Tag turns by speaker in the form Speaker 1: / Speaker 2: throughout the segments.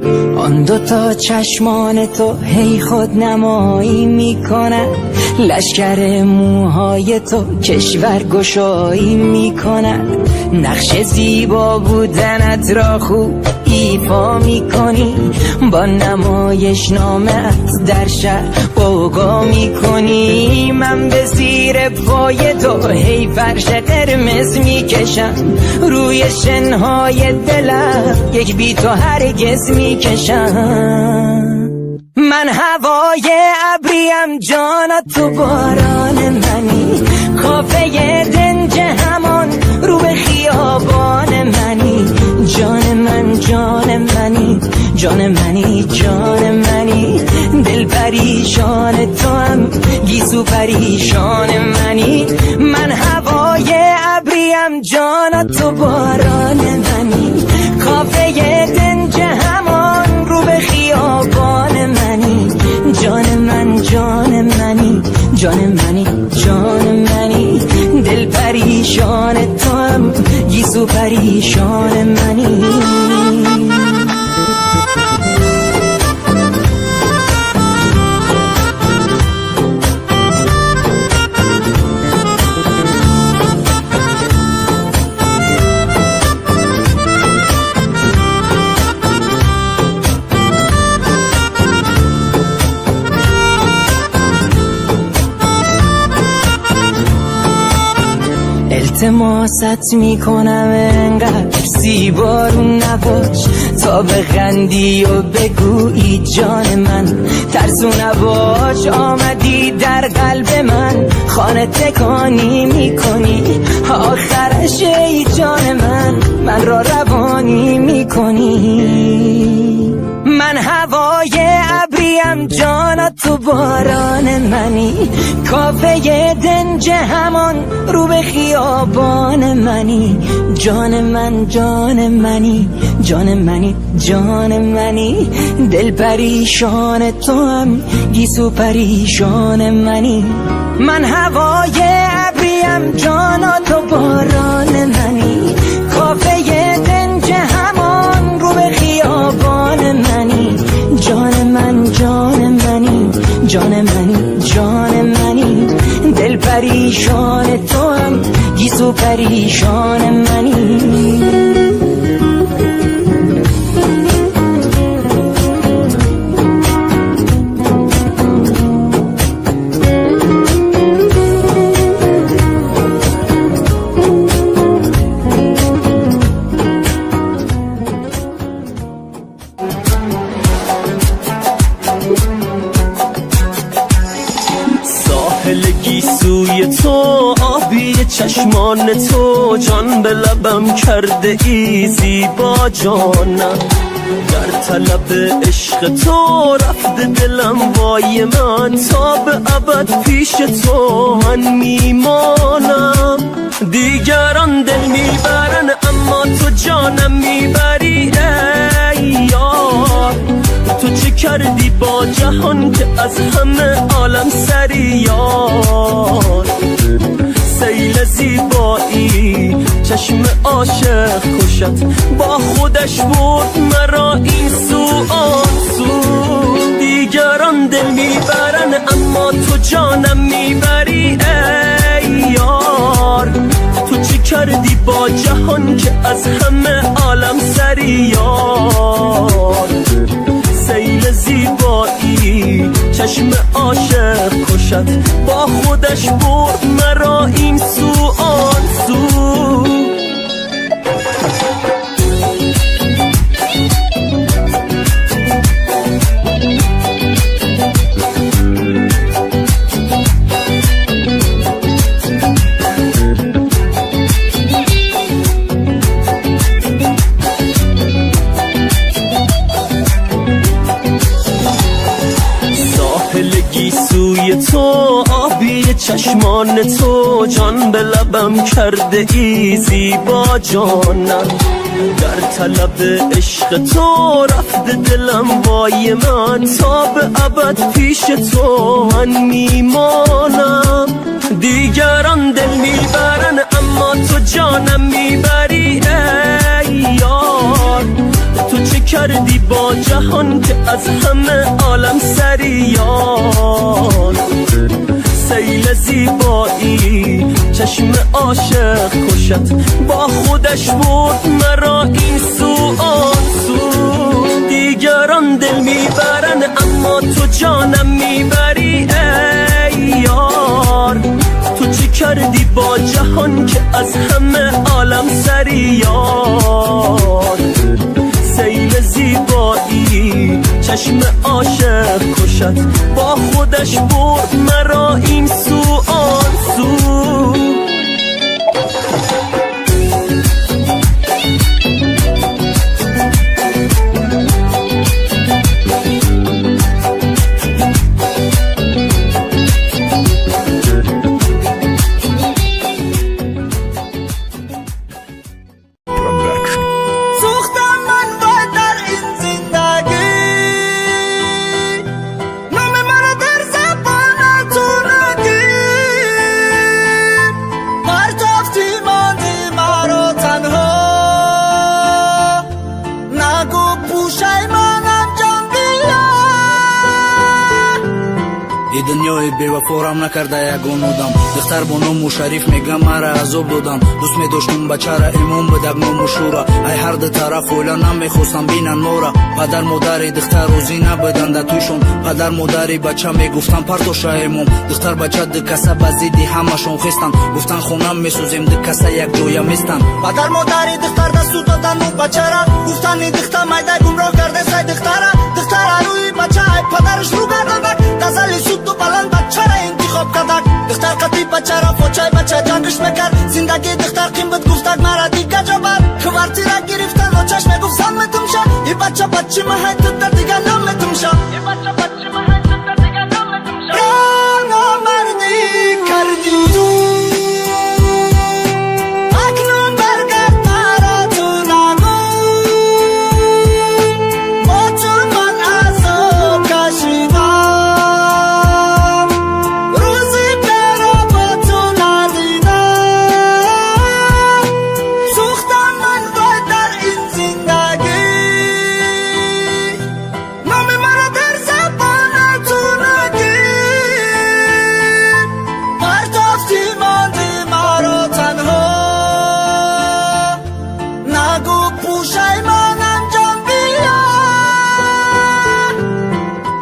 Speaker 1: آن دوتا چشمان تو هی خود نمایی میکنن، لشکر موهای تو کشور گشایی میکنن، نقش زیبا بودنت را خوب ایفا میکنی، با نمایش نامت در شهر قوقا میکنی. من به زیر پای تو هی فرش قرمز میکشم، روی شنهای دلم یک بی تو هرگز میکشم. من هوای ابریم جانا تو باران منی، کافه دنج همان رو به خیابان منی. جان من جان منی، جان منی جان منی، دل پریشان تو هم گیسو پریشان منی. من هوای ابریم جانا تو باران منی، کافه دنج همان رو به خیابان منی. جان من جان منی، جان منی جان منی، دل پریشان تو هم گیسو پریشان منی. التماست میکنم انقدر زیبارون نباش، تا بخندی و بگویی جان من ترسو نباش. آمدی در قلب من خانه تکانی میکنی، آخرش ای جان من را روانی میکنی. من هوای ابریم جانا تو باران منی، کافه دنج همان رو به خیابان منی. جان من جان منی، جان منی جان منی، دل پریشان تو هم گیسو پریشان منی. من هوای ابریم جانا تو باران منی، کافه دنج همان رو به خیابان منی. جان من جان منی، جان منی جان منی، دل پریشان تو هم گیسو پریشان منی.
Speaker 2: گیسوی تو آبی چشمان تو، جان به لبم کرده ای زیبا جانم. در طلب عشق تو رفته دلم وای من، تا به ابد پیش تو من میمانم. دیگران دل میبرن اما تو جانم میبری ای یار. تو چه کردی با جهان که از همه عالم سری یار. سیل زیبایی چشم عاشق کشت، با خودش برد مرا این سو آن سو. دیگران دل میبرن اما تو جانم میبری ای یار. تو چه کردی با جهان که از همه عالم سری یار. سیل زیبایی چشم عاشق کشد، با خودش برد مرا این سو آن سو. گیسوی تو آبی چشمان تو، جان به لبم کرده ای زیبا جانم. در طلب عشق تو رفته دلم وای من، تا به ابد پیش تو من میمانم. دیگران دل میبرن اما تو جانم میبری ای یار. تو چه کردی با جهان که از همه عالم سریان سیل زیبایی چشم عاشق کشت با خودش برد مرا این سو آن سو دیگران دل میبرن اما تو جانم میبری ای یار تو چی کردی با جهان که از همه عالم سریان سیل زیبایی چشم عاشق کشد با خودش برد مرا این سو آن سو
Speaker 3: دنیای بی‌وفارم نکرده یگان آدم دختر با نام و شریف میگم مرا عذاب دادن دوست می‌داشتم بچه را امام بدک نام و شورا ای هر دو طرف اولا نمیخواستم بینن ما را پدر مادری دختر روزی نبودن در تویشون پدر مادری بچه میگفتن پرتوشا امام دختر بچه دو کسه بزیدی همشون خستن گفتن خونم میسوزیم دو کسه یک جویا میستن
Speaker 4: پدر مادری دختر دستو دادن و بچه را گفتن این دختر میده گمراه کرده سای دختر روی بچه ای پدرش رو گردندک غزلی سود و بلند بچه را انتخاب کردک دختر قطعی بچه را فوچای بچه جنگش میکرد زندگی دختر قیمت گفتک مرا دیگه جابر کوارتی را گرفتن و چشم گفت زن میتمشه ای بچه محای تو در دیگه نام میتمشه ای بچه محای تو در دیگه نام میتمشه رانا مردی کردی تو اکنون برگرد مرا تو نگو با تو من عذاب کشیدم روزی برا با تو ندیدم سوختم من وای در این زندگی نام مرا در زبان تو نگی پرتافتی ماندی مرا تنها نگو پوشیمانم جان بیا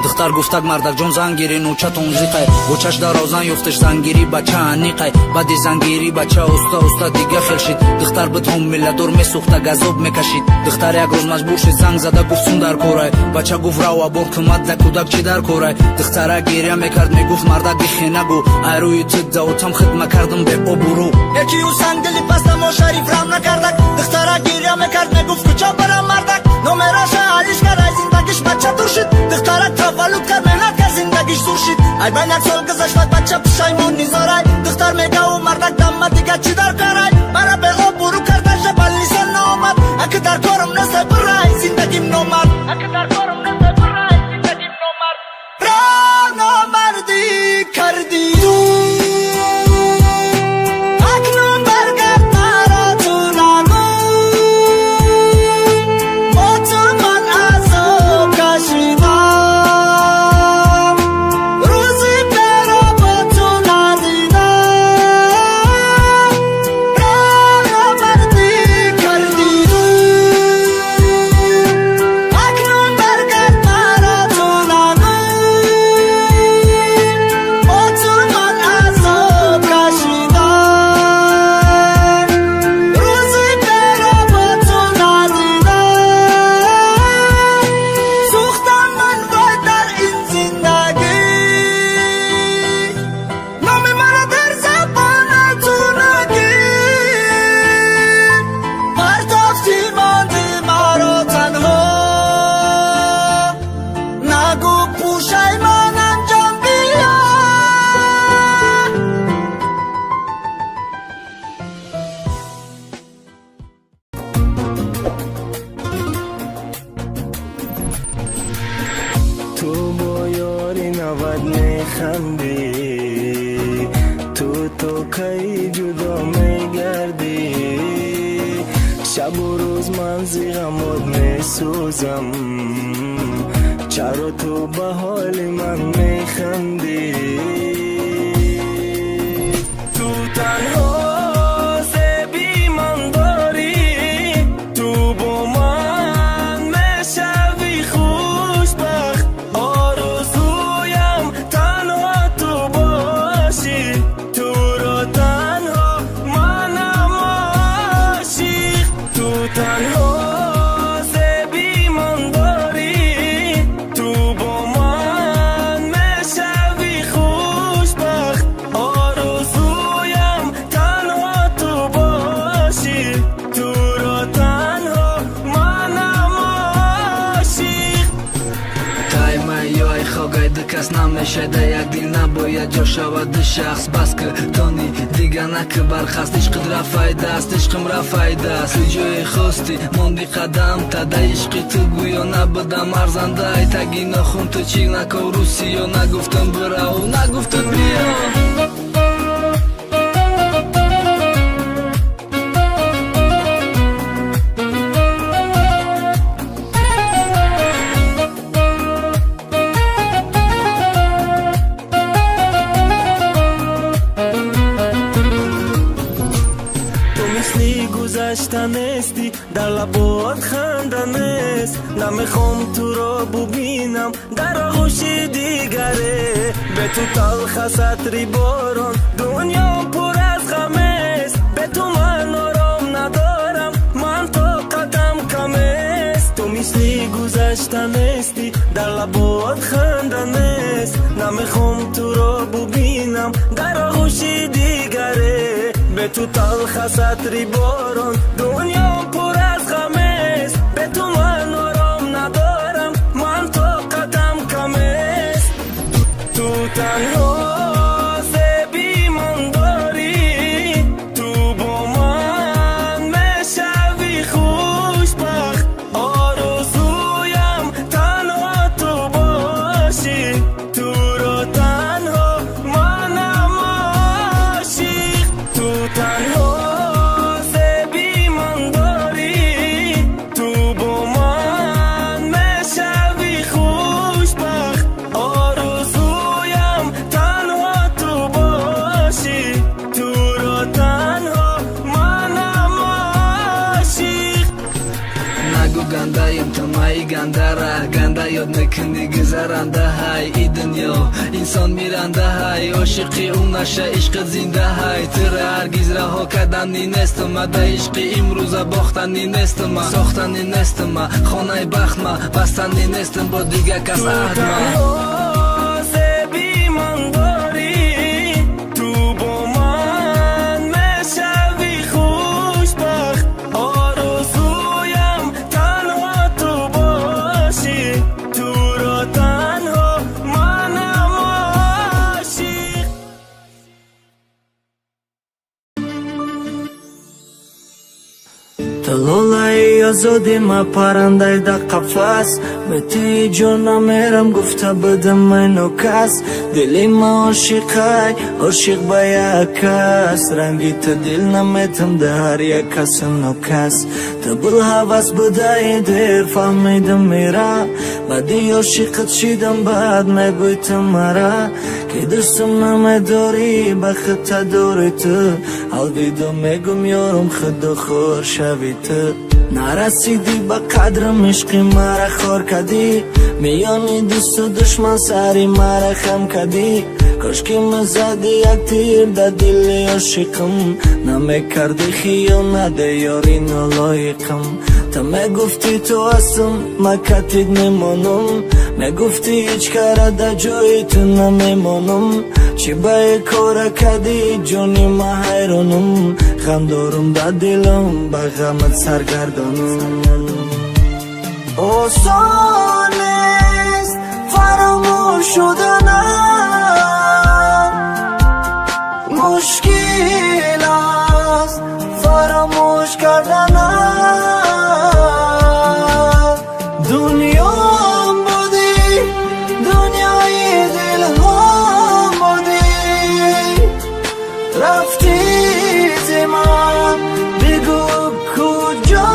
Speaker 3: دختر گفتک مردک جان زنگیری نوچه تونزیقای گوچش در آزن یفتش زنگیری بچه انیقای بعدی زنگیری بچه استا دیگه خیل شید دختر به هم میلدور میسوخته گذاب میکشید دختر یک روز مجبور شد زنگ زده گفتون در کورای بچه گفت رو بار کمت ده کودک چی در کورای دختره گریه میکرد میگفت مردک بخی نگو ای روی تو دوتم خدمه کردم به برو
Speaker 4: یکی او سنگلی پستم و شریف رام نکردک دختره گریه میکرد میگفت کجا برم مردک نومراش علیش کرد زندگیش بچه دور شد دختره تولد کرد مهنت کرد زندگیش زور شد ای بین یک سال گذشت بچه پشیمون نیزارای دختر میگه و مردک دم دیگه چی در کارای مرا به برو کرده جبل لیسان نامد اگه در کارم نزده برای زندگیم نامد اگه در کارم نزده برای زندگیم نامد را نامردی کردی تو اکنون برگرد مرا تو نگو با تو من عذاب کشیدم روزی برا با تو ندیدم را نامردی کردی تو اکنون برگرد مرا تو نگو با تو من عذاب کشیدم روزی برا با تو ندیدم سوختم من وای در این زندگی نام مرا در زبان تو نگی پرتافتی ماندی مرا تنها نگو پوشیمانم جان بیا
Speaker 2: تو با یاری نود میخندی تو کی جدا میگردی شب و روز من زیغمت میسوزم چرا تو به حال من میخندی تو تنها زیبی من داری تو با من میشوی خوشبخت آرزویم تنها تو باشی تو را تنها منم عاشق تو تنها زیبی من داری تو با من میشوی خوشبخت آرزویم تنها تو باشی تو را تنها منم عاشق
Speaker 3: таймай ёй хогайди кас намешайда як дил набояд ҷо шавади шахс бас ки тони дига наки бархаст ишқид рафайдаст ишқим рафайдаст ки ҷои хости монди қадам тада ишқи ту гӯё набудам арзандай таги нохун ту чӣ наков русиё нагуфтам бирав нагуфтам биё
Speaker 2: گذشته نیستی در لبات خنده نیست نمیخوام تو را ببینم در آغوش دیگره به تو تلخ است عطری باران دنیا پر از غم است به تو من آرام ندارم من طاقتم کم است تو مثلی گذشته نیستی در لبات خنده نیست نمیخوام تو را ببینم در آغوش دیگره به تو تلخ است عطری باران دنیا پر از غم است به تو من آرام ندارم من طاقتم کم است تو تنها زیبی من داری تو با من میشوی خوشبخت آرزویم تنها تو باشی تو را تنها منم عاشق تو تنها زیبی من داری تو با من میشوی خوشبخت آرزویم تنها تو باشی تو را تنها منم عاشق
Speaker 3: нагу гандаем ту маи гандара ганда ёд мекунӣ гузаранда ҳай и дунё инсон миранда ҳай ошиқи ӯ наша ишқи зинда ҳай тира ҳаргиз раҳо кардани нестума да ишқи имрӯза бохтани нестума сохтани нестума хонаи бахтма бастани нестум бо дига кас аҳдма
Speaker 2: زیبی من داری تو با من میشوی خوشبخت آرزویم تنها تو باشی تو را تنها منم عاشق талолаи озоди ма паррандаи да қафас ба тӯи ҷона мерам гуфта будам ман нокас дили ма ошиқай ошиқ ба як кас ранги ту дил наметам дар як касу нокас ту бул ҳавас будаи дер фаҳмидам мера баъди ошиқат шидам баъд мегӯй ту мара ки дӯстам намедорӣ ба хита дори ту алвидо мегӯм ёрам худохор шави ту нарасидӣ ба қадрам ишқи мара хор кардӣ миёни дӯсту душман сари мара хам кардӣ кошки мазади як тир да дили ошиқам намекардӣ хиёнат ёри noloyiqam ту мегуфтӣ ту ҳастам макатид мемонам мегуфтӣ ҳеҷ кара да ҷои ту намемонам чӣ бае кора кардӣ ҷони ма ҳайронам ғам дорам да дилам ба ғамат саргардонам осон нест фаромӯш шуданам мушкил аст фаромӯш карданам дунём будӣ дунёи дилҳом будӣ рафтӣ зи ман бигӯ куҷо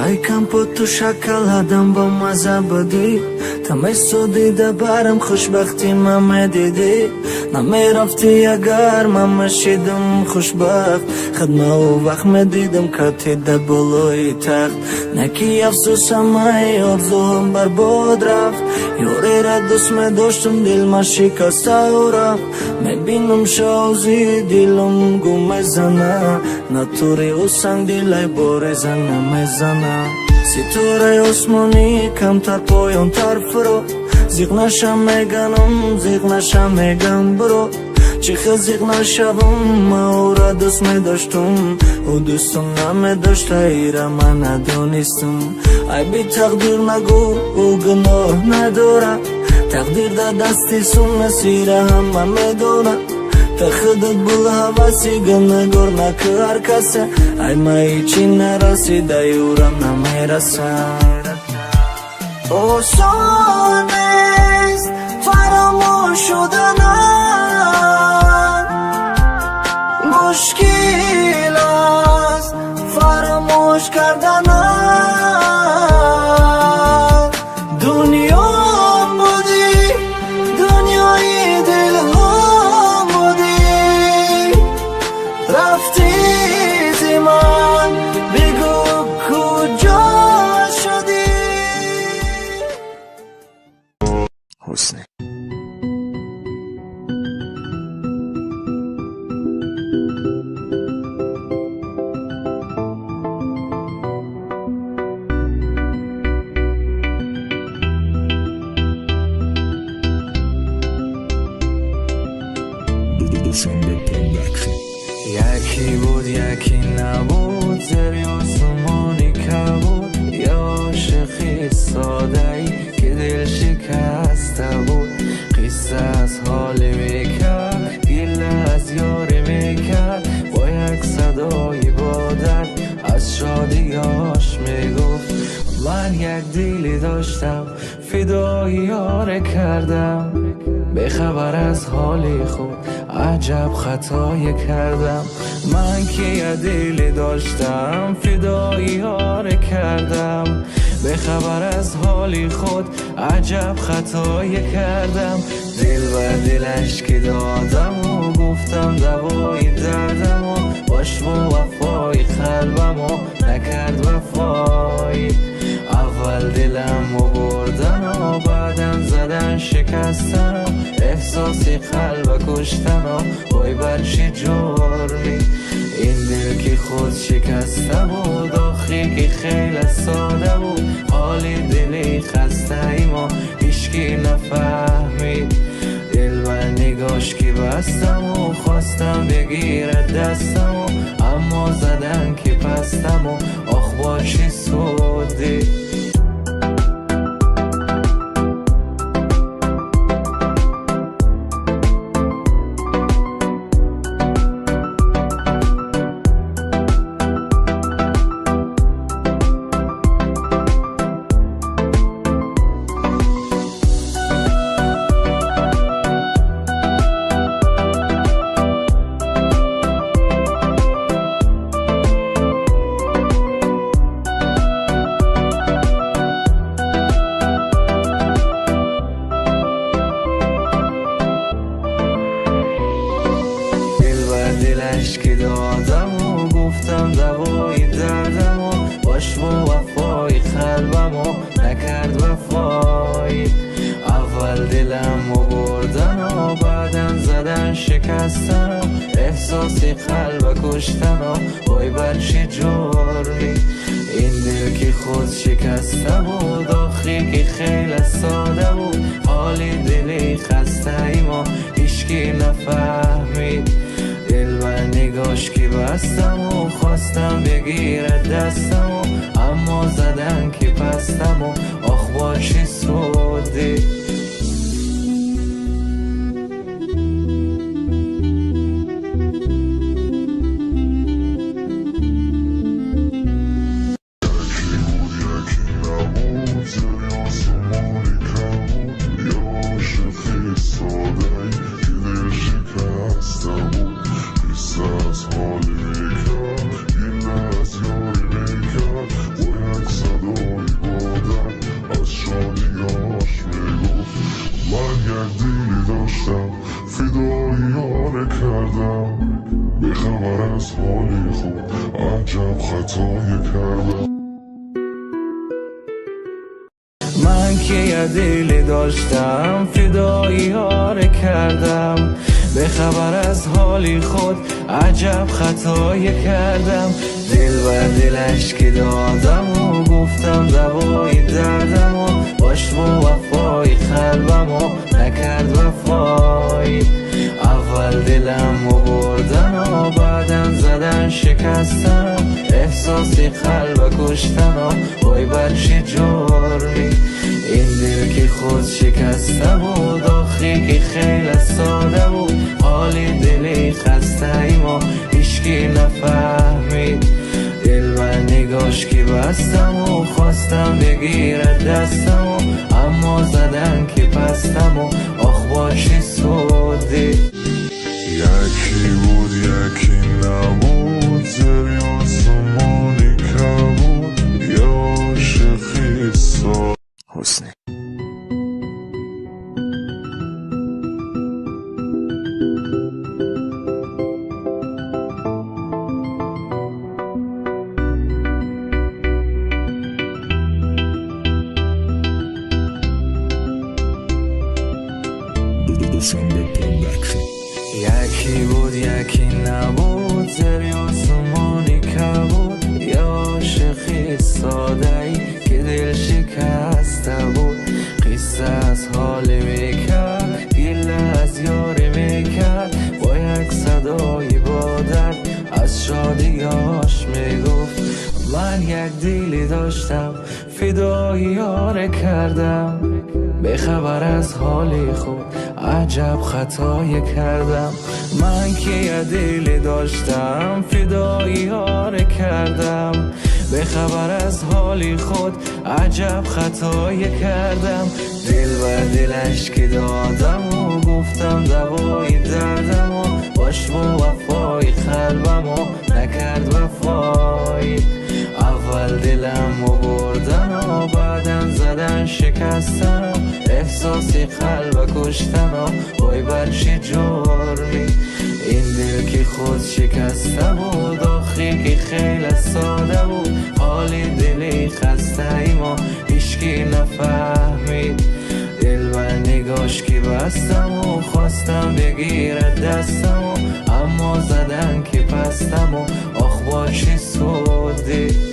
Speaker 3: ай компоту шоколадам бо маза будӣ тамесудида барам хушбахтӣ ман медидӣ намерафтӣ агар ман мешидам хушбахт хадмаву вақт медидам катида болои тахт наки афсусамаи орзуам барбод рафт ёрера дӯст медоштам дилма шикастау рафт мебинам шози дилам гум мезана натури ӯ сангдилай бореза намезана ситораи осмонӣ камтар поёнтар фуро зиқ наша меганам зиқ наша мегам биро чӣ хел зиқ нашавам ман ӯра дӯст медоштам ӯ дӯстам намедошта ира ман надонистам айби тақдир нагӯ ӯ гуноҳ надорад тақдир дар дасти сум насира ҳама медонад та худат бул ҳаваси гунагор наку ҳар касе ай ман ҳичи нарасида юрам намерасад осон нест фаромӯш шуданат мушкил аст фаромӯш карданат дунём будӣ дунёи дилҳом будӣ рафтӣ зи ман бигӯ куҷо шудӣ
Speaker 5: حسنی
Speaker 6: یکی بود یکی نبود زیر آسمانی کبود یه عاشقی ساده‌ای که دل شکسته بود قصه از حالی میکرد گله از یاری میکرد با یک صدای با درد از شادیاش میگفت من یک دلی داشتم فدای یار کردم به خبر از حالی خود عجب خطایی کردم من که یه دلی داشتم فدای یار کردم به خبر از حالی خود عجب خطایی کردم دل و دلش که دادم و گفتم دوای دردم و باش با وفای قلبم و نکرد وفای اول دلم و بردن و بعدم زدن شکستن و احساسی قلب کشتن و وای بر چه جرمی این دل که خود شکسته بود آخری که خیلی ساده بود حالی دلی خسته ای ما هیچکی نفهمید دل و نگاش که بستم و خواستم بگیرد دستم و اما زدن که پستم و آخ با چه سودی دلش که دادم و گفتم دوای دردم و باش با وفای قلبم و نکرد وفای اول دلم و بردن و بعدم زدن شکستن و احساسی قلب کشتن و وای بر چه جرمی این دل که خود شکسته بود آخری که خیلی ساده بود حالی دلی خسته ای ما هیچکی نفهمید دل و نگاش که بستم و خواستم بگیرد دستم و اما زدن که پستم و آخ با چه سودی
Speaker 5: از حالی میکرد گله از یاری میکرد باید
Speaker 7: خطای کردم.
Speaker 6: من که یه دل داشتم فدایی ها رو کردم، به خبر از حالی خود عجب خطای کردم. دل و دلش که دادم و گفتم دوای دردم و باش با وفای قلبم و نکرد وفای. اول دلم و بردن و بعدم زدن شکستن، احساسی قلب کشتن و وای بر چه جرمی. این دل که خود شکسته بود آخری که خیلی ساده بود، حالی دلی خسته ایم و هیچکی نفهمید. دل و نگاش که بستم و خواستم بگیرد دستم و اما زدن که پستم و آخ با چه سودی.
Speaker 7: یکی بود یکی نبود، زیر آسمانی کبود، یا عاشقی سال
Speaker 5: حسنی.
Speaker 6: یکی بود یکی نبود، زیر آسمانی کبود، یا عاشقی ساده ای که دل شکسته بود. قصه از حال میکرد، گله از یاری میکرد، با یک صدای با درد از شادیاش میگفت. من یک دلی داشتم فدایی ها رو کردم، به خبر از حالی خود عجب خطای کردم. من که یه دل داشتم فدایی ها رو کردم، به خبر از حالی خود عجب خطای کردم. دل و دلش که دادم و گفتم دوای دردم و باش با وفای قلبم و نکرد وفای. اول دلم و بردن و بعدم زدن شکستن، احساسی قلب کشتن و وای بر چه جرمی. این دل که خود شکسته بود آخری که خیلی ساده بود، حالی دلی خسته ایم و هیچکی نفهمید. دل و نگاش که بستم و خواستم بگیرد دستم و اما زدن که پستم و آخ با چه سودی.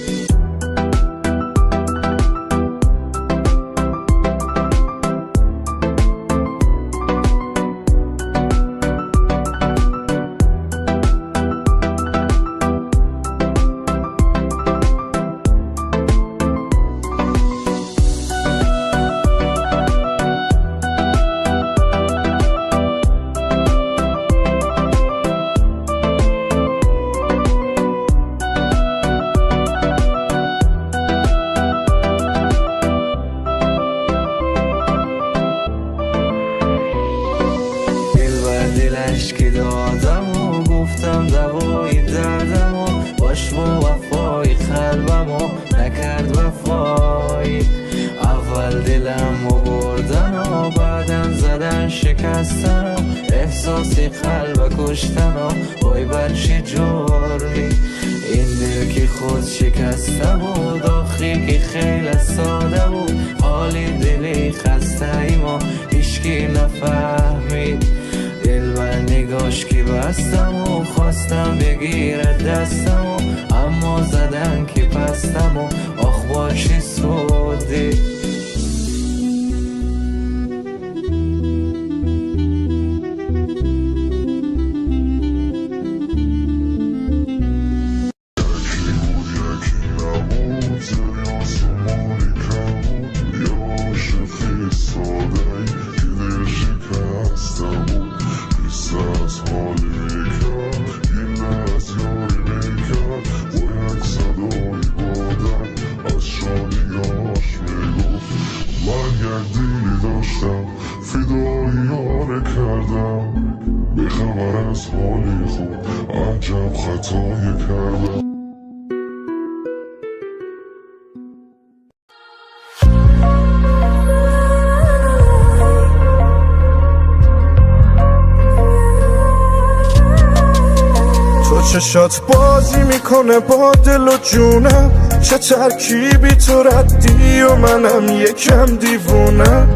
Speaker 6: دلش که دادم و گفتم دوای دردم و باش با وفای قلبم و نکرد وفای. اول دلم و بردن و بعدم زدن شکستن، احساسی قلب کشتن و وای بر چه جرمی. این دل که خود شکسته بود آخری که خیلی ساده بود، حالی دلی خسته ایم و هیچکی نفهمید. دل و نگاش که بستم و خواستم بگیرد دستم و اما زدن که پستم و آخ با چه سودی.
Speaker 7: به خبر از حالی خود عجب خطای کردم.
Speaker 4: تو
Speaker 7: چشات بازی میکنه با دل و جونم، چه ترکیبی تو ردی و منم یکم دیوونم.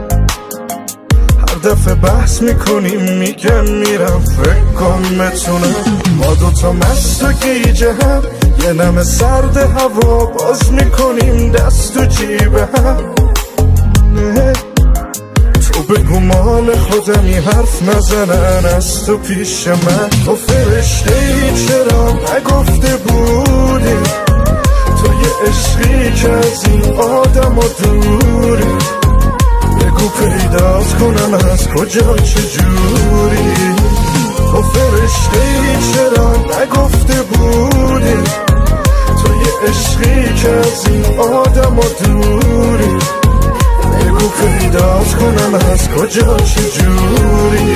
Speaker 7: هر دفعه بحث میکنیم میگم میرم فکر کن بتونم. ما دوتا مست و گیجه هم، یه نم سرد هوا باز میکنیم دست و جیب هم. تو بگو مال خودمی حرف نزنن از تو پیش من. تو فرشته ای چرا نگفته بودی، تو یه عشقی که از این آدم و دوری. بگو پیدات کنم از کجا چجوری. تو فرشته ای چرا نگفته بودی، تو یه عشقی که از این آدم و دوری. بگو پیدات کنم از کجا چجوری.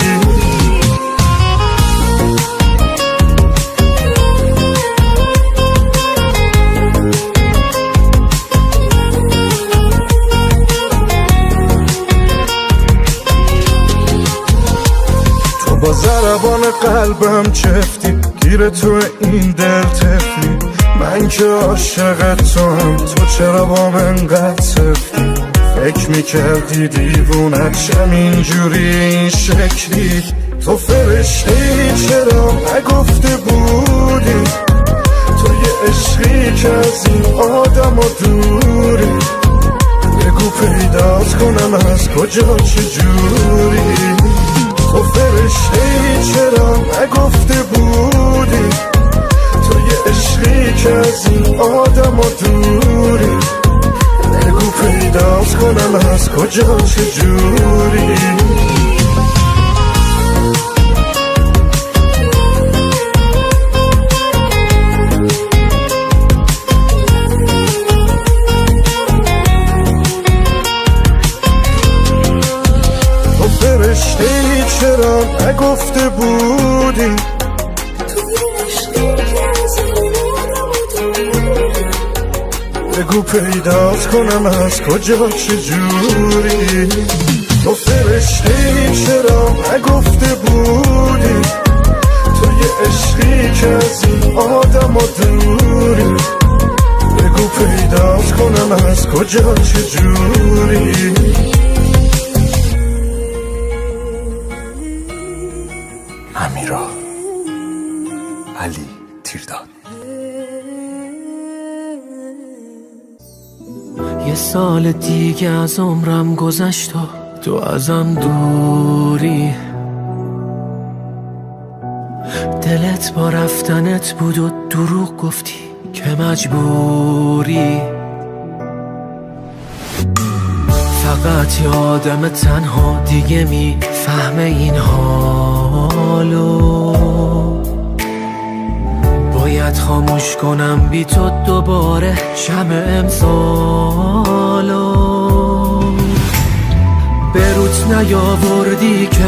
Speaker 7: تو با ضربان قلبم چفتی، گیر تو این دل تفلی. من که عاشق تو هم، تو چرا با من انقدر سفتی. فکر میکردی دیوونت شم اینجوری این شکلی. تو فرشته ای چرا نگفته بودی، تو یه عشقی که از این آدم و دوری. بگو پیدات کنم از کجا چجوری. تو فرشته ای چرا نگفته بودی، تو یه عشقی که از این آدم و دوری. بگو پیدات کنم از کجا چجوری. تو فرشته ای چرا نگفته بودی، بگو پیدات کنم از کجا چجوری. تو فرشته ای چرا نگفته بودی، تو یه عشقی که از این آدم و دوری. بگو پیدات کنم از کجا چجوری.
Speaker 5: امیرا علی تیرداد.
Speaker 2: یه سال دیگه از عمرم گذشت و تو ازم دوری. دلت با رفتنت بود و دروغ گفتی که مجبوری. فقط یه آدم تنها دیگه میفهمه این حالو. باید خاموش کنم بی تو دوباره شمع امسالو. بروت نیاوردی که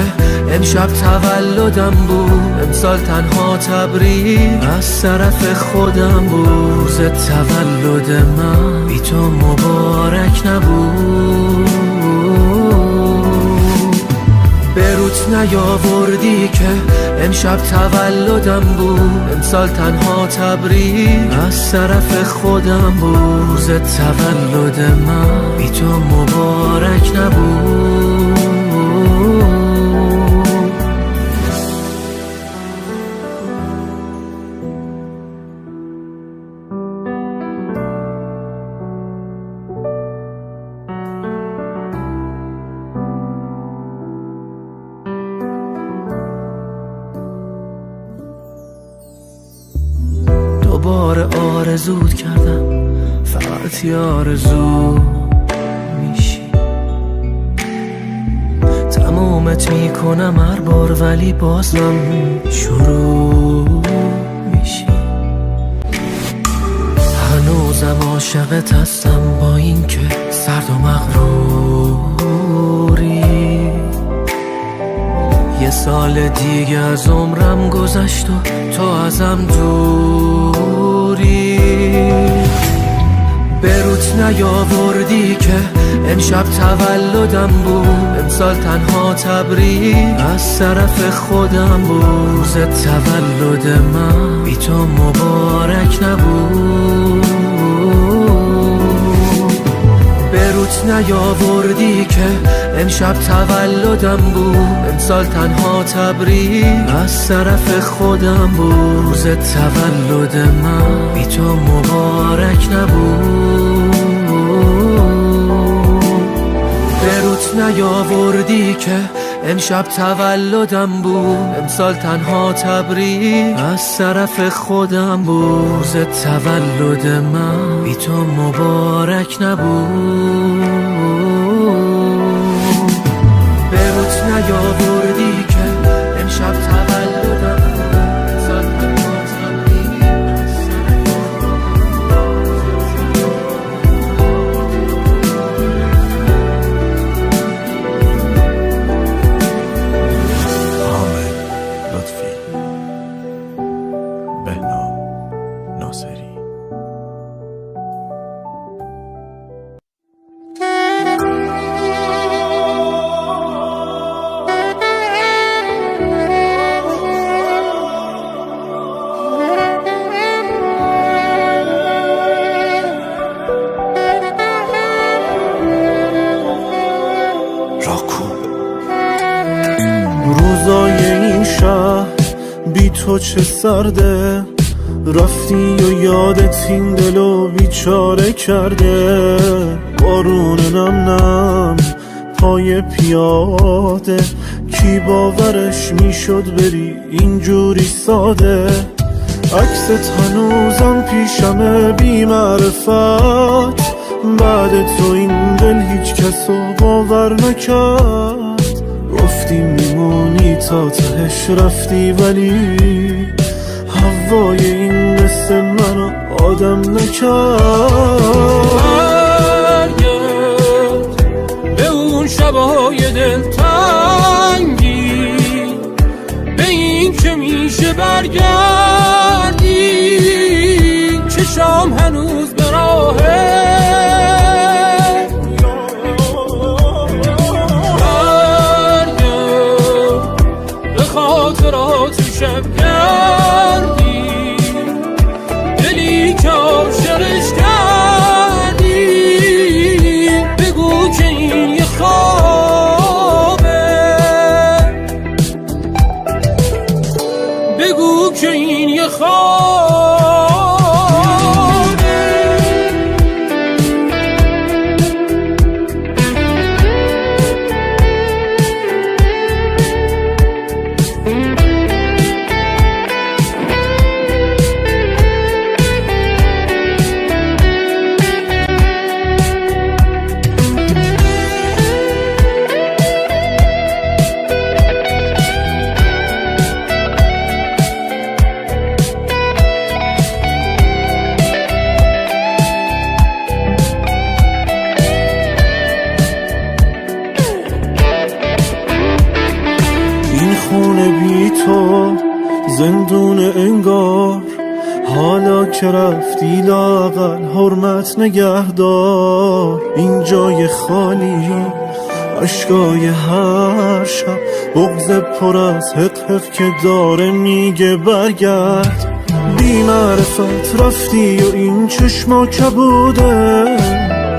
Speaker 2: امشب تولدم بود، امسال تنها تبریک از طرف خودم بود. روز تولد من بی تو مبارک نبود. بروت نیاوردی که امشب تولدم بود، امسال تنها تبریک از طرف خودم بود. روز تولد من بی تو مبارک نبود. دوباره آرزوت کردم، فقط یه آرزو میشی. تمومت میکنم هر بار ولی بازم شروع میشی. هنوزم عاشقت هستم با این که سرد و مغروری. یه سال دیگه از عمرم گذشت و تو ازم دوری. بروت نیاوردی که امشب تولدم بود، امسال تنها تبریک از طرف خودم بود. روز تولد من بی تو مبارک نبود. به روت نیاوردی که امشب تولدم بود، امسال تنها تبریک از طرف خودم بود. روز تولد من بی تو مبارک نبود. به روت نیاوردی که امشب تولدم بود، امسال تنها تبریک از طرف خودم بود. روز تولد من بی تو مبارک نبود. به روت نیاوردی که امشب تولدم بود، امسال تنها تبریک
Speaker 5: حامد لطفی، بهنام ناصری.
Speaker 7: روزای این شهر بی تو چه سرده، رفتی و یادت این دلو بیچاره کرده. بارون نم نم پای پیاده، کی باورش میشد بری اینجوری ساده. عکست هنوزم پیشمه بی معرفت، بعد تو این دل هیچ کسو باور نکرد. گفتی میمونی تا تهش رفتی، ولی هوای این قصه منو آدم نکرد.
Speaker 2: برگرد به اون شبای دلتنگی، به این که میشه برگردی. چشام هنوز به راهه، خاطرات شب کردی، دلی که عاشقش کردی. بگو که این یه خوابه، بگو که این یه خوابه.
Speaker 7: خونه بی تو زندون انگار، حالا که رفتی لااقل حرمت نگهدار. این جای خالی اشکای هر شب، بغض پر از حق که داره میگه برگرد. بی معرفت رفتی و این چشما کبوده،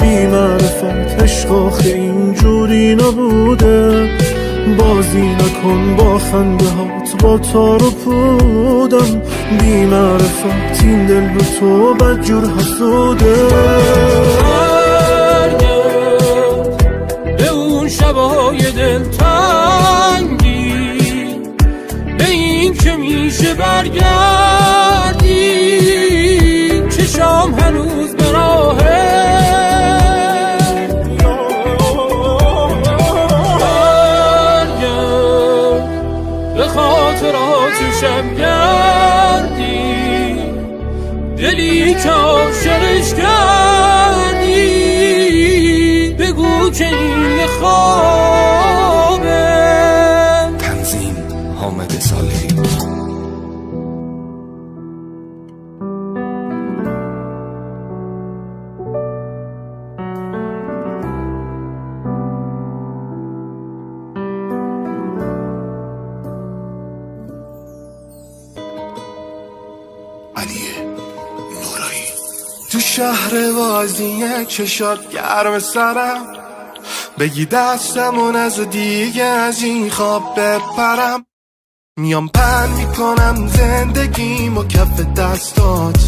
Speaker 7: بی معرفت عشق آخه اینجوری نبوده. بازی نکن با خنده هات با تار و پودم، بی معرفت این دل به تو بدجور حسوده.
Speaker 2: برگرد به اون شبای دلتنگی، به این که میشه برگردی. چشام هنوز به راهه، خاطرات شب گردی، دلی که عاشقش کردی. بگو که این یه خوابه.
Speaker 5: تنظیم حامد صالحی.
Speaker 7: تو شهر بازیه چشات گرم سرم، بگی دستمون از دیگه از این خواب بپرم. میام پن میکنم زندگیم و کف دستات،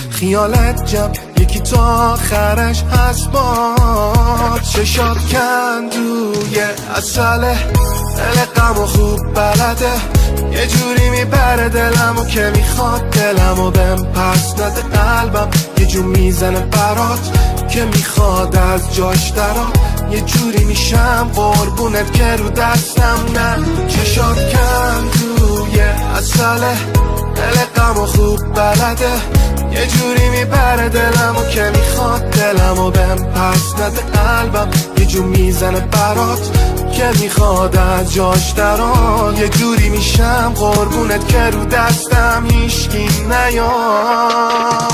Speaker 7: خیالت جمع یکی تا آخرش هست باد. چشات کندوی اصله، دل غم و خوب بلده، یه جوری میبره دلمو که میخواد دلمو بهم پس نده. قلبم یه جو میزنه برات که میخواد از جاش درات، یه جوری میشم قربونت که رو دستم نه. چشات کندوی اصله، دل غم و خوب بلده، یه جوری میبره دلمو که میخواد دلمو بهم پس نده. قلبم یه جو میزنه برات که میخواد از جاش درات، یه جوری میشم قربونت که رو دستم هیشکی نیاد.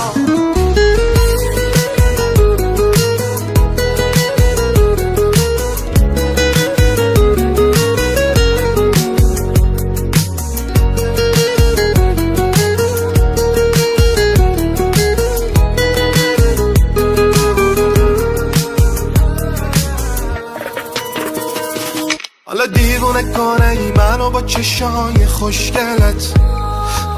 Speaker 7: حالا دیوونه کنه ای منو با چشای خوشگلت،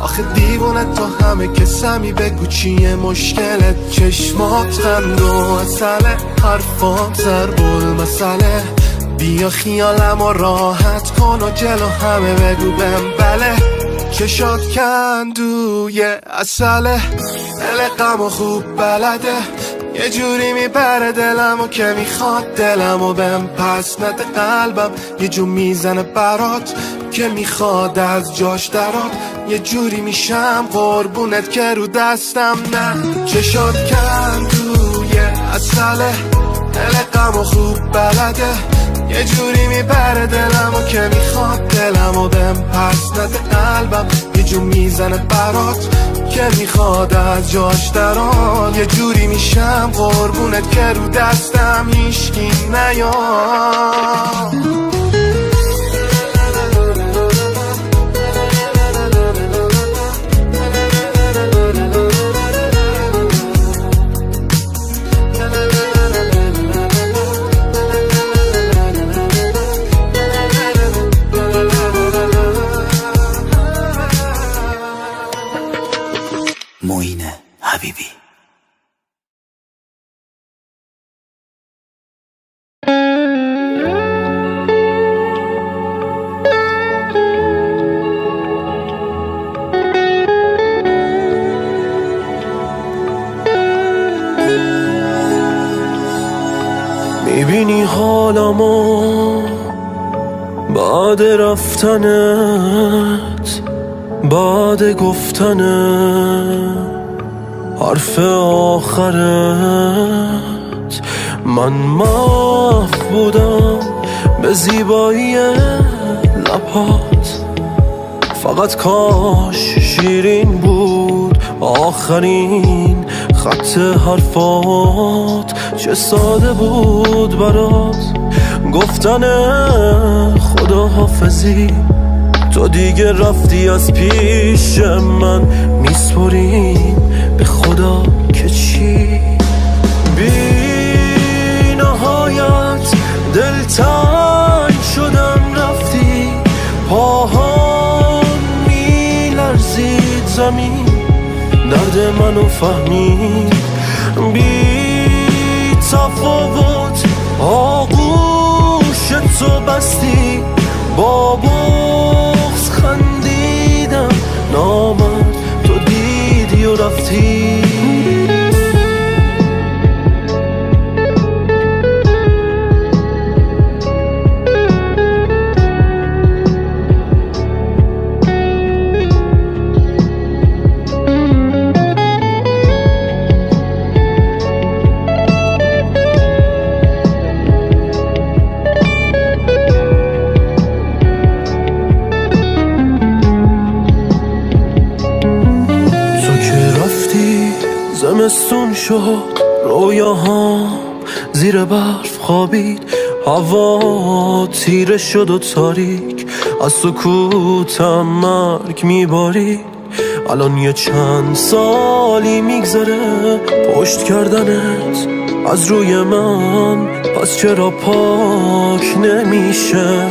Speaker 7: آخه دیوونه تو همه کسمی، بگو چیه مشکلت. چشمات خند و اصله، حرفات ضرب المثله، بیا خیالمو راحت کن و جلو همه بگو بهم بله. چشات کندوی اصله، دل غم و خوب بلده، یه جوری میبره دلمو که میخواد دلمو بهم پس نده. قلبم یه جو میزنه برات که میخواد از جاش درات، یه جوری میشم قربونت که رو دستم نه. چشات کندوی اصله، دل غم و خوب بلده، یه جوری میبره دلمو که میخواد دلمو بهم پس نده. قلبم یه جو میزنه برات که میخواد از جاش درات، یه جوری میشم قربونت که رو دستم هیشکی نیاد.
Speaker 3: معین حبیبی.
Speaker 2: میبینی حالمو بعد رفتنت، بعد گفتنت حرف آخرت. من محو بودم به زیبایی لبات، فقط کاش شیرین بود آخرین خط حرفات. چه ساده بود برات گفتن خداحافظی، تو دیگه رفتی از پیش من، میسپریم به خدا که چی. بی نهایت دلتنگ شدم رفتی، پاهام میلرزید زمین، درد منو فهمید. بی تفاوت آغوش تو بستی، با بغض خندیدم نامد، تو دیدی و رفتی. زمستون شد رویاهام زیر برف خوابید، هوا تیره شد و تاریک، از سکوتم مرگ میبارید. الان یه چند سالی میگذره پشت کردنت از روی من، پس چرا پاک نمیشه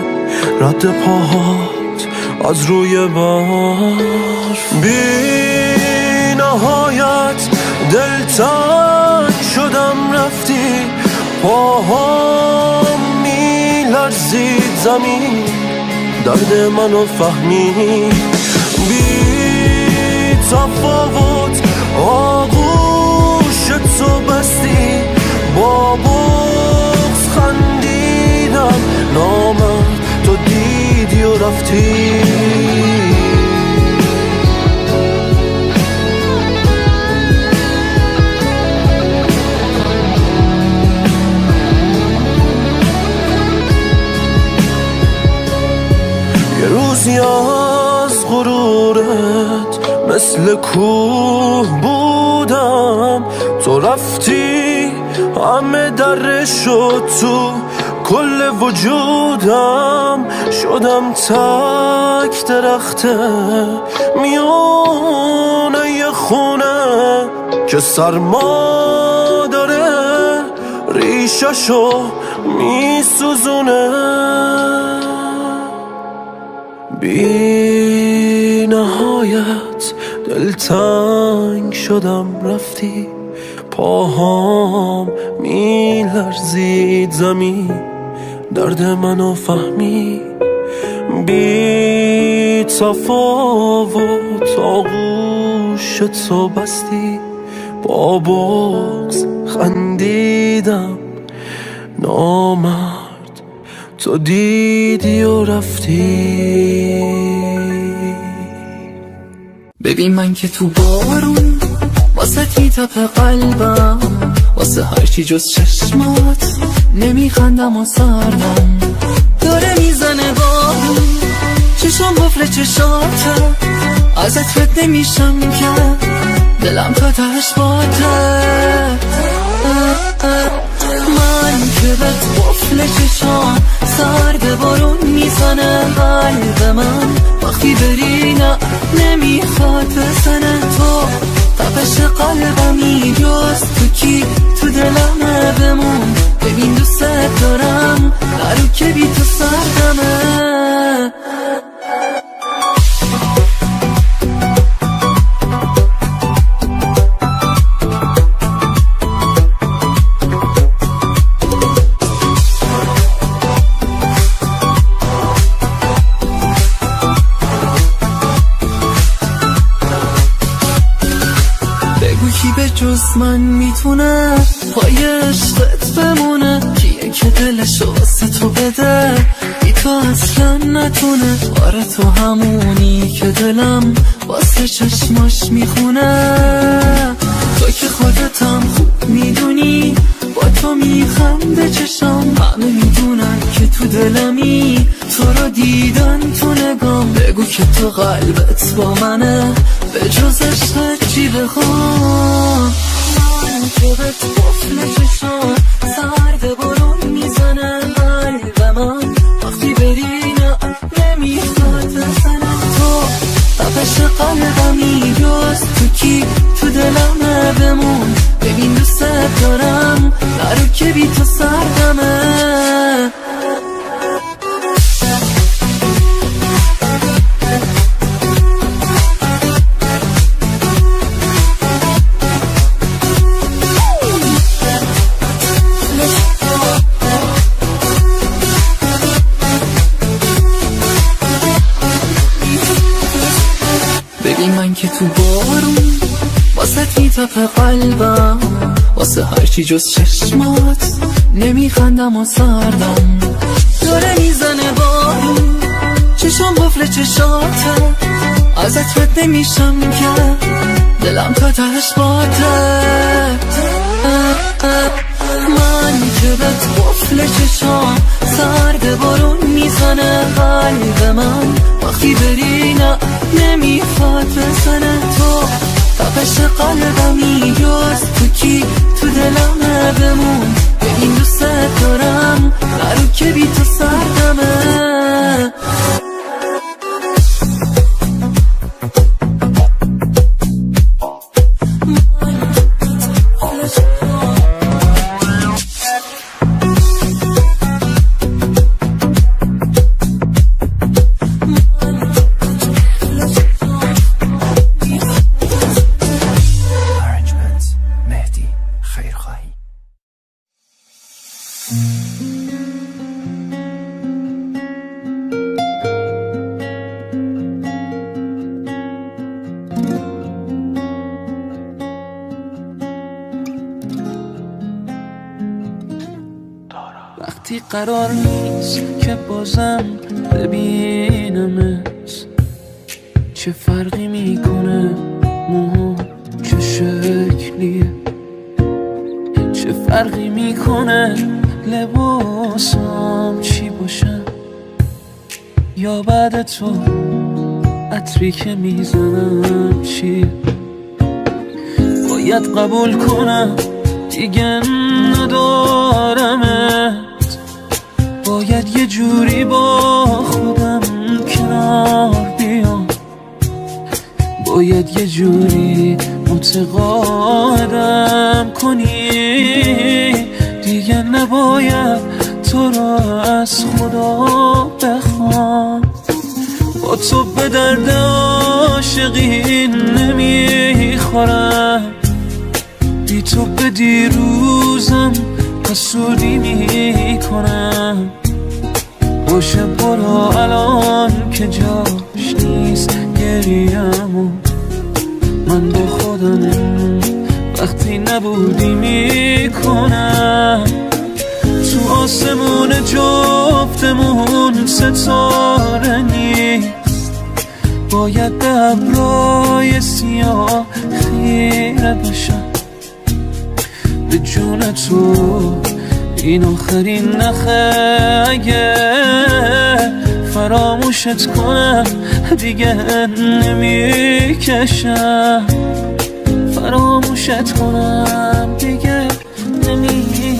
Speaker 2: رد پاهات از روی برف؟ بی نهایت دلتنگ شدم رفتی، پاهام میلرزید زمین، درد منو فهمید. بی تفاوت آغوش تو بستی، با بغض خندیدم، نامرد تو دیدی و رفتی. یه روزی از غرورت مثل کوه بودم، تو رفتی همه دره شد تو کل وجودم، شدم تک درخته میونه یه خونه که سرما داره ریششو میسوزونه. بی نهایت دلتنگ شدم رفتی، پاهام میلرزید زمین، درد منو فهمید. بی تفاوت آغوش تو بستی، با بغض خندیدم، نامرد تو دیدی و رفتی.
Speaker 6: ببین من که تو بارون واسه تی تپ قلبم، واسه هرچی جز چشمات نمیخندم و سردم داره میزنه بارون، چشم بفر چشاته ازت رد نمیشم که دلم تا تهش باته. من که بهت بفل چشام سرد بارون میزنه قلب من، وقتی بری نه نمیخواد بزنه تو تپش قلبمی، جز تو کی تو دلمه بمون. ببین دوست دارم نرو که بی تو سردمه. به جز من میتونه پای عشقت بمونه، کیه که دلشو واسه تو بده بی تو اصلا نتونه. آره تو همونی که دلم واسه چشماش میخونه، تو که خودتم خوب میدونی با تو میخنده چشم، همه میدونن که تو دلمی، تو رو دیدن تو نگام. بگو که تو قلبت با منه، به جز عشقت چی بخوام. من که بهت بفل چشام سرد بارون میزنه قلب من، وقتی بری نه نمیخواد بزنه تو تپش قلبمی، جز تو کی تو دلمه بمون. ببین دوست دارم نرو که بی تو سردمه. ببین من که تو بارون واسه تی تپ قلبم، واسه هرچی جز چشمات نمیخندم و سردم داره میزنه بارون، چشم بفل چشاته ازت رد نمیشم که دلم تا تهش باته. من که بهت بفل چشام سرد بارون میزنه قلب من، وقتی بری نه نمیخواد بزنه تو تپش قلبمی، جز تو کی تو دلمه بمون. ببین دوست دارم نرو که بی تو سردمه. وقتی قرار نیست که بازم ببینمت، چه فرقی میکنه موها چه شکلیه، چه فرقی میکنه لباسم چی باشه، یا بعد تو عطری که میزنم چی. باید قبول کنم دیگه ندارمت، باید یه جوری با خودم کنار بیام، باید یه جوری متقاعدم کنی، دیگه نباید تو رو از خدا بخوام. با تو به درد عاشقی نمیخورم، بی تو به دیروزم حسودی میکنم. باشه برو الان که جاش نیست گریه‌مو، من با خودم وقتی نبودی میکنم. تو آسمون جفتمون ستاره نیست، باید به ابرای سیاه خیره بشم. به جون تو این آخرین نخه، اگه فراموشت کنم دیگه نمیکشم، فراموشت کنم دیگه نمیکشم.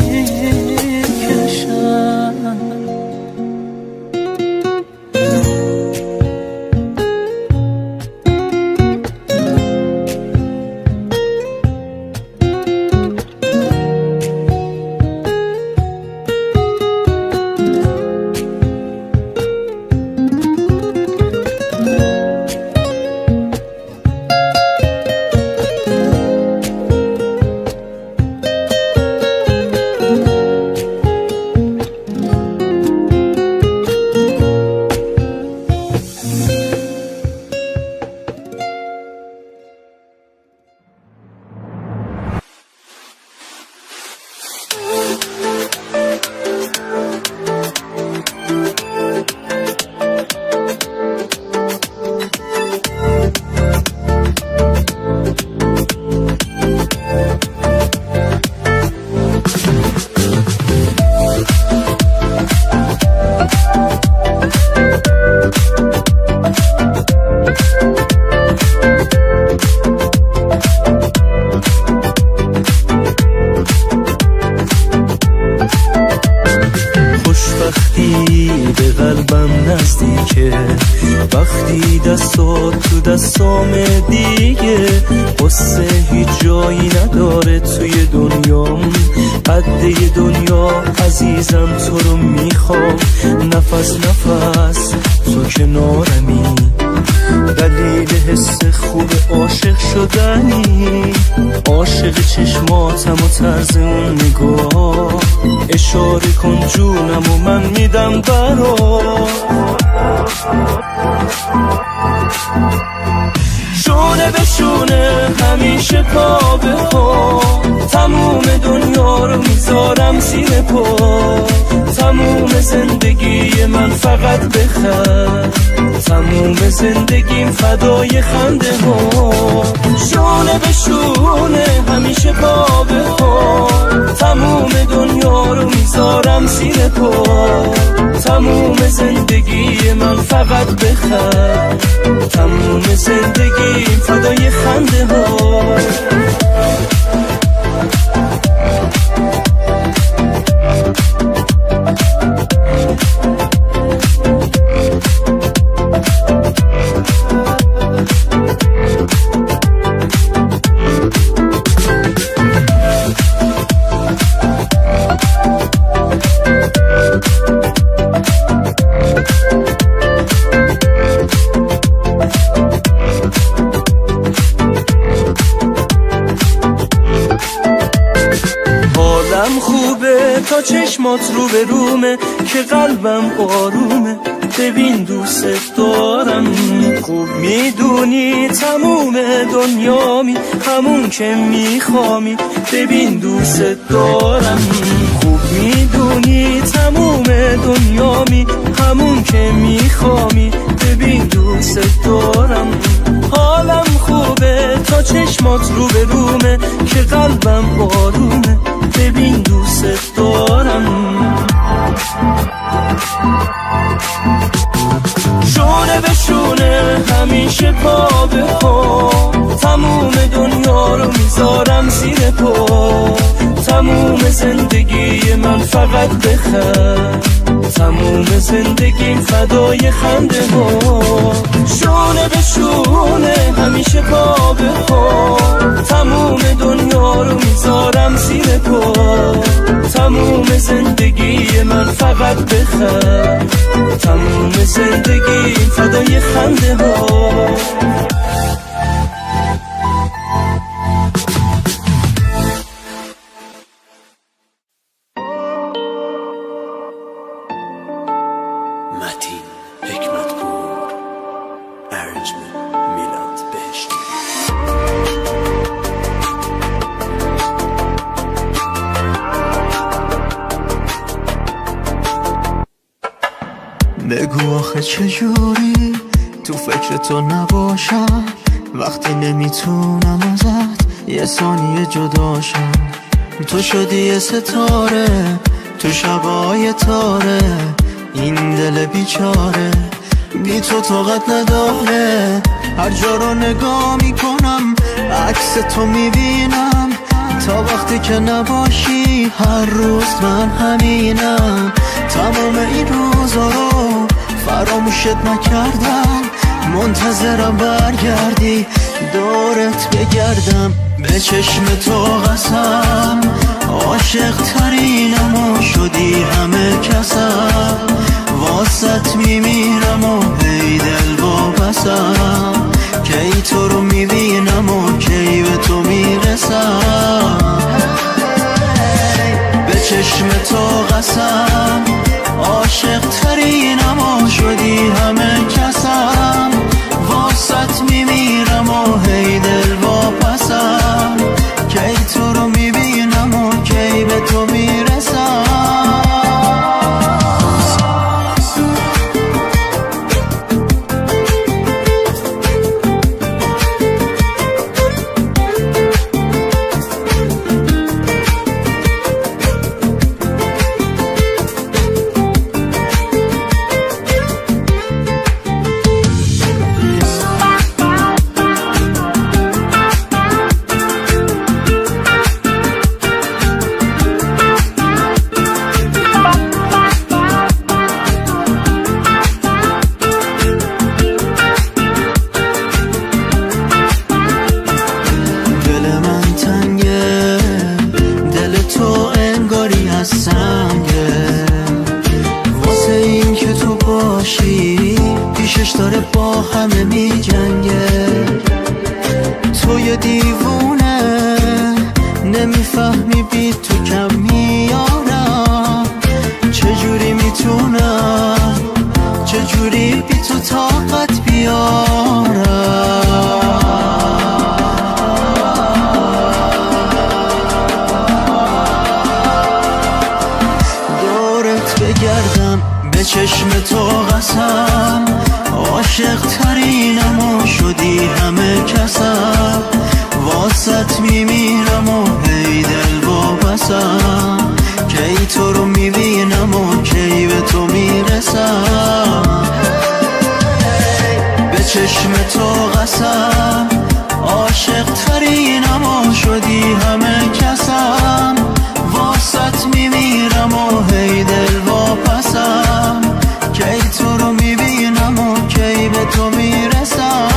Speaker 6: وقتی دستات تو دستام دیگه، قصه هیچ جایی نداره توی دنیام. قده دنیا عزیزم تو رو میخوام، نفس نفس تو کنارمی، دلیل حس خوب عاشق شدنی. عاشق چشماتم و طرز اون نگاه، اشاره کن جونم و من میدم برات. شونه به شونه همیشه پا به پا، تموم دنیا رو میذارم زیر پا. تموم زندگی من فقط بخند، تموم زندگیم فدای خنده ها. شونه به شونه همیشه پا به پا، تموم دنیا رو میذارم زیر پا. تموم زندگی من فقط بخند، تموم زندگیم فدای خنده ها. تا چشمات رو به رومه که قلبم آرومه. ببین دوست دارم، خوب میدونی تموم دنیامی، همون که میخوامی. ببین دوست دارم، خوب میدونی
Speaker 2: بدونی تموم دنیامی، همون که میخوامی. ببین دوست دارم، حالم خوبه تا چشمات رو به رومه که قلبم آرومه. ببین دوست دارم. شونه به شونه همیشه پا به پا، تموم دنیا رو میذارم زیر پا. تموم زندگی من فقط بخند، تموم زندگی فدای خنده ها. شونه به شونه همیشه پا به پا، تموم دنیا رو میذارم زیر پا. تموم زندگی من فقط بخند، تموم زندگی فدای خنده ها.
Speaker 8: متین حکمتپور، ارجمند میلاد بهشتی.
Speaker 9: بگو آخه چجوری تو فکر تو نباشم وقتی نمیتونم ازت یه ثانیه جداشم. تو شدی یه ستاره تو شبای تاره، این دل بیچاره بی تو طاقت نداره. هر جا رو نگاه میکنم عکس تو میبینم، تا وقتی که نباشی هر روز من همینم. تمام این روزا رو فراموشت نکردم، منتظرم برگردی دورت بگردم. به چشم تو قسم عاشق ترینم و شدی همه کسم. واسط میمیرم و هی دل واپسم، کی تو رو میبینم و کی به تو میرسم. به چشم تو قسم عاشق ترینم و شدی همه کسم. واسط میمیرم و هی دل واپسم، کی تو رو میبینم و کی به تو میرسم. داره با همه می جنگه. تو یه دیوونه نمیفهمی بی تو کم میارم. چجوری میتونم چجوری بی تو طاقت بیارم. دورت بگردم به چشم تو قسم عاشق ترینم و شدی همه کسم. واسط میمیرم و هی دل واپسم، کی تو رو میبینم و کی به تو میرسم. به چشم تو قسم عاشق ترینم و شدی همه کسم. واسط میمیرم و هی دل واپسم، کی تو رو میبینم و کی به تو میرسم.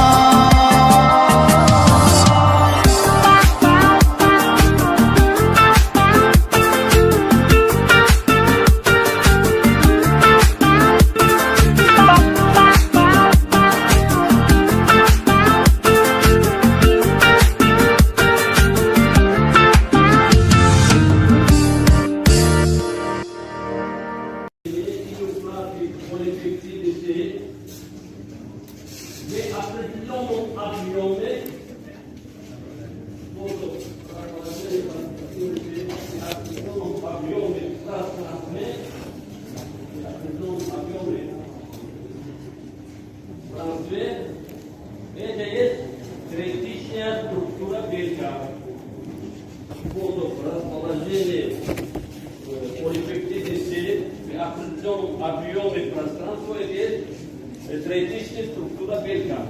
Speaker 10: третична структура белка.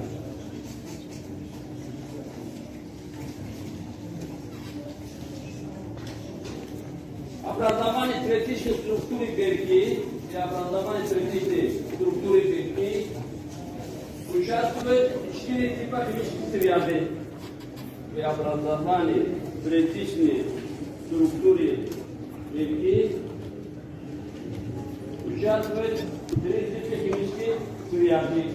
Speaker 10: Образование третичной структуры белки и образование третичной структуры белки участвуют 4 типа химических связей. При образовании третичной структуры белки участвуют 3 типа химических связей.